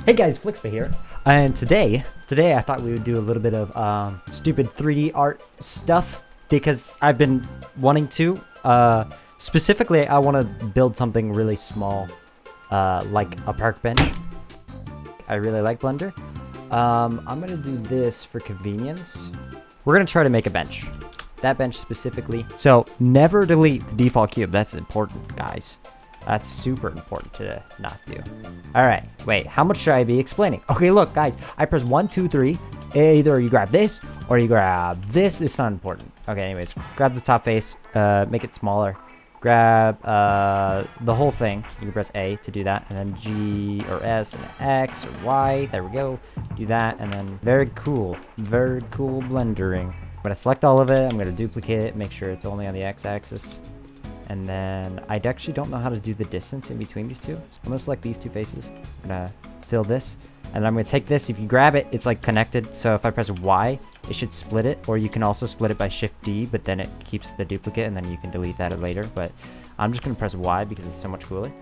Hey guys, flxp here, and today I thought we would do a little bit of stupid 3D art stuff because I've been wanting to. Specifically, I want to build something really small, like a park bench. I really like Blender. I'm gonna do this for convenience. We're gonna try to make a bench. That bench specifically. So never delete the default cube. That's important, guys. That's super important to not do. All right, wait, how much should I be explaining? Okay, look, guys, I press 1, 2, 3. Either you grab this or you grab this. It's not important. Okay, anyways, grab the top face, make it smaller. Grab the whole thing. You can press A to do that, and then G or S and X or Y. There we go. Do that, and then very cool blendering. I'm gonna select all of it. I'm gonna duplicate it, make sure it's only on the X-axis. And then I actually don't know how to do the distance in between these two. So I'm gonna select these two faces. I'm gonna fill this. And I'm gonna take this. If you grab it, it's like connected. So if I press Y, it should split it. Or you can also split it by Shift D, but then it keeps the duplicate and then you can delete that later. But I'm just gonna press Y because it's so much cooler.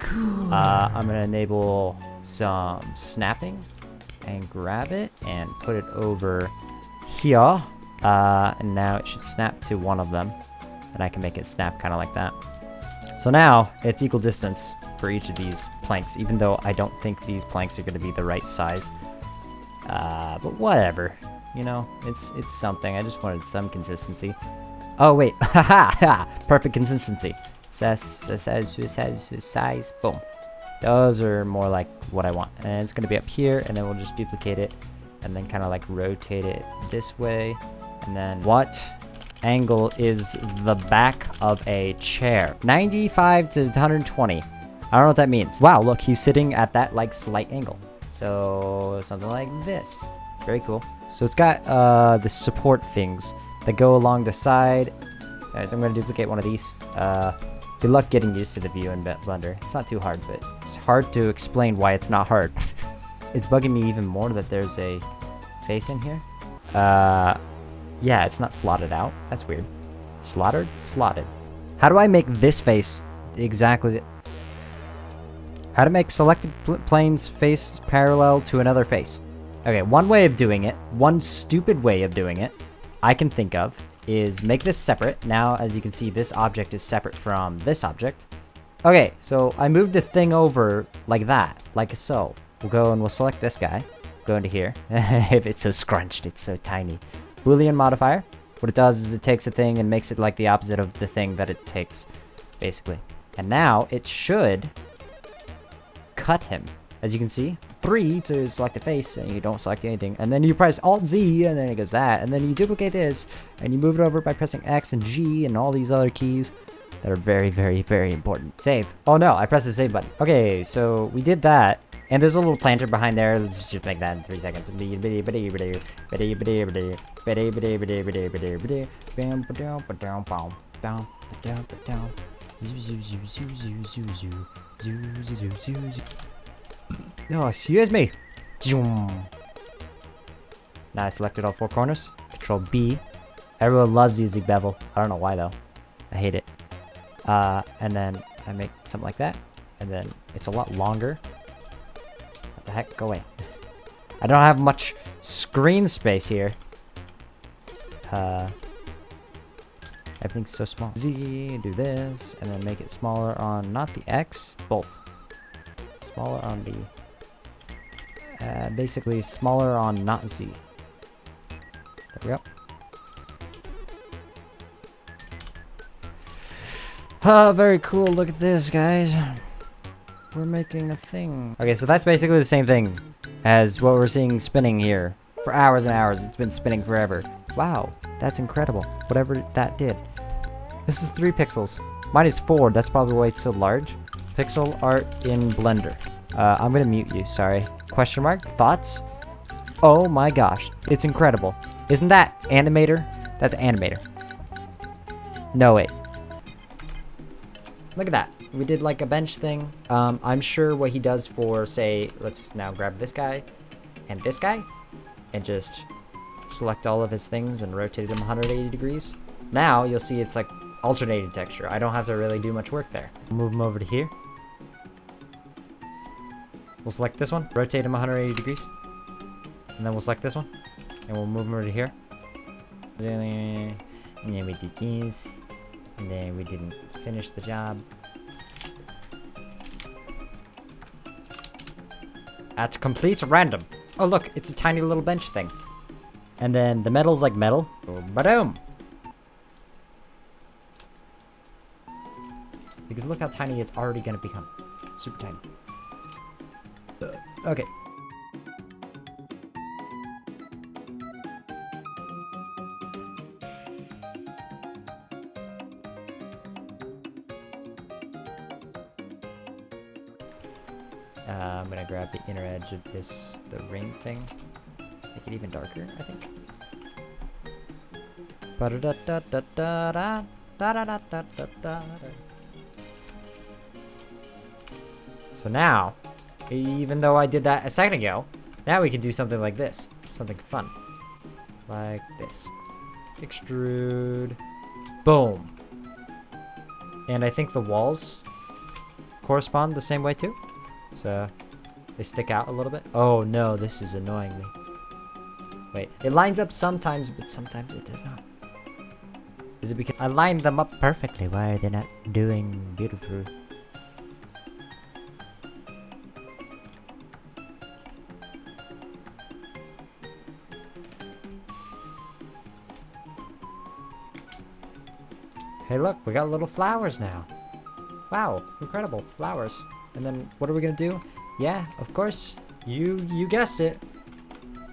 I'm gonna enable some snapping and grab it and put it over here. And now it should snap to one of them. And I can make it snap kind of like that. So now it's equal distance for each of these planks, even though I don't think these planks are going to be the right size. But whatever, you know, it's something. I just wanted some consistency. Oh wait, perfect consistency. Size, boom. Those are more like what I want, and it's going to be up here, and then we'll just duplicate it, and then kind of like rotate it this way, and then what angle is the back of a chair? 95 to 120. I don't know what that means. Wow, look, he's sitting at that like slight angle. So something like this. Very cool. So it's got the support things that go along the side. Guys, I'm gonna duplicate one of these. Good luck getting used to the view in Blender. It's not too hard, but it's hard to explain why it's not hard. It's bugging me even more that there's a face in here. Yeah, it's not slotted out. That's weird. Slotted? Slotted. How do I make this face exactly? How to make selected planes face parallel to another face. Okay, one way of doing it, one stupid way of doing it, I can think of, is make this separate. Now, as you can see, this object is separate from this object. Okay, so I moved the thing over like that, like so. We'll go and we'll select this guy. Go into here. If it's so scrunched, it's so tiny. Boolean modifier. What it does is it takes a thing and makes it like the opposite of the thing that it takes, basically. And now it should cut him. As you can see, 3 to select a face, and you don't select anything. And then you press Alt-Z, and then it goes that. And then you duplicate this, and you move it over by pressing X and G and all these other keys that are very, very, very important. Save. Oh no, I pressed the save button. Okay, so we did that. And there's a little planter behind there. Let's just make that in 3 seconds. No, excuse me. Now I selected all 4 corners. Control B. Everyone loves using bevel. I don't know why though. I hate it. And then I make something like that. And then it's a lot longer. What the heck? Go away. I don't have much screen space here. Everything's so small. Z, do this, and then make it smaller on, not the X, both. Smaller on the, basically smaller on not Z. There we go. Very cool. Look at this, guys. We're making a thing. Okay, so that's basically the same thing as what we're seeing spinning here. For hours and hours, it's been spinning forever. Wow, that's incredible. Whatever that did. This is 3 pixels. Mine is 4, that's probably why it's so large. Pixel art in Blender. I'm gonna mute you, sorry. Question mark? Thoughts? Oh my gosh, it's incredible. Isn't that animator? That's animator. No, wait. Look at that. We did like a bench thing. I'm sure what he does for, say, let's now grab this guy and this guy and just select all of his things and rotate them 180 degrees. Now you'll see it's like alternating texture. I don't have to really do much work there. Move him over to here. We'll select this one, rotate him 180 degrees. And then we'll select this one. And we'll move him over to here. And then we did this. And then we didn't finish the job. At complete random. Oh look, it's a tiny little bench thing. And then the metal's like metal. Ba-doom! Because look how tiny it's already gonna become. Super tiny. Okay. I'm gonna grab the inner edge of this, the ring thing. Make it even darker, I think. So now, even though I did that a second ago, now we can do something like this. Something fun. Like this. Extrude. Boom. And I think the walls correspond the same way too. So they stick out a little bit. Oh no, this is annoying me. Wait, it lines up sometimes, but sometimes it does not. Is it because I lined them up perfectly? Why are they not doing beautiful? Hey look, we got little flowers now. Wow, incredible, flowers. And then what are we gonna do? Yeah, of course, you guessed it.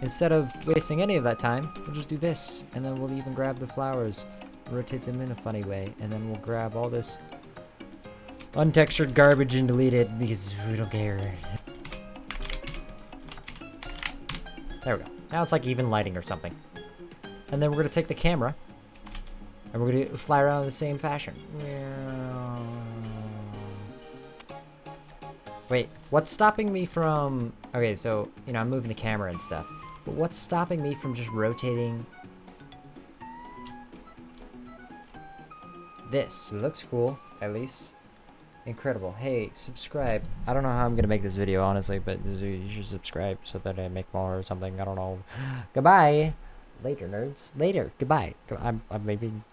Instead of wasting any of that time, we'll just do this. And then we'll even grab the flowers, rotate them in a funny way. And then we'll grab all this untextured garbage and delete it because we don't care. There we go. Now it's like even lighting or something. And then we're gonna take the camera and we're gonna fly around in the same fashion. Wait, what's stopping me from... Okay, so, you know, I'm moving the camera and stuff. But what's stopping me from just rotating this? It looks cool, at least. Incredible. Hey, subscribe. I don't know how I'm gonna make this video, honestly, but you should subscribe so that I make more or something. I don't know. Goodbye. Later, nerds. Later. Goodbye. I'm leaving.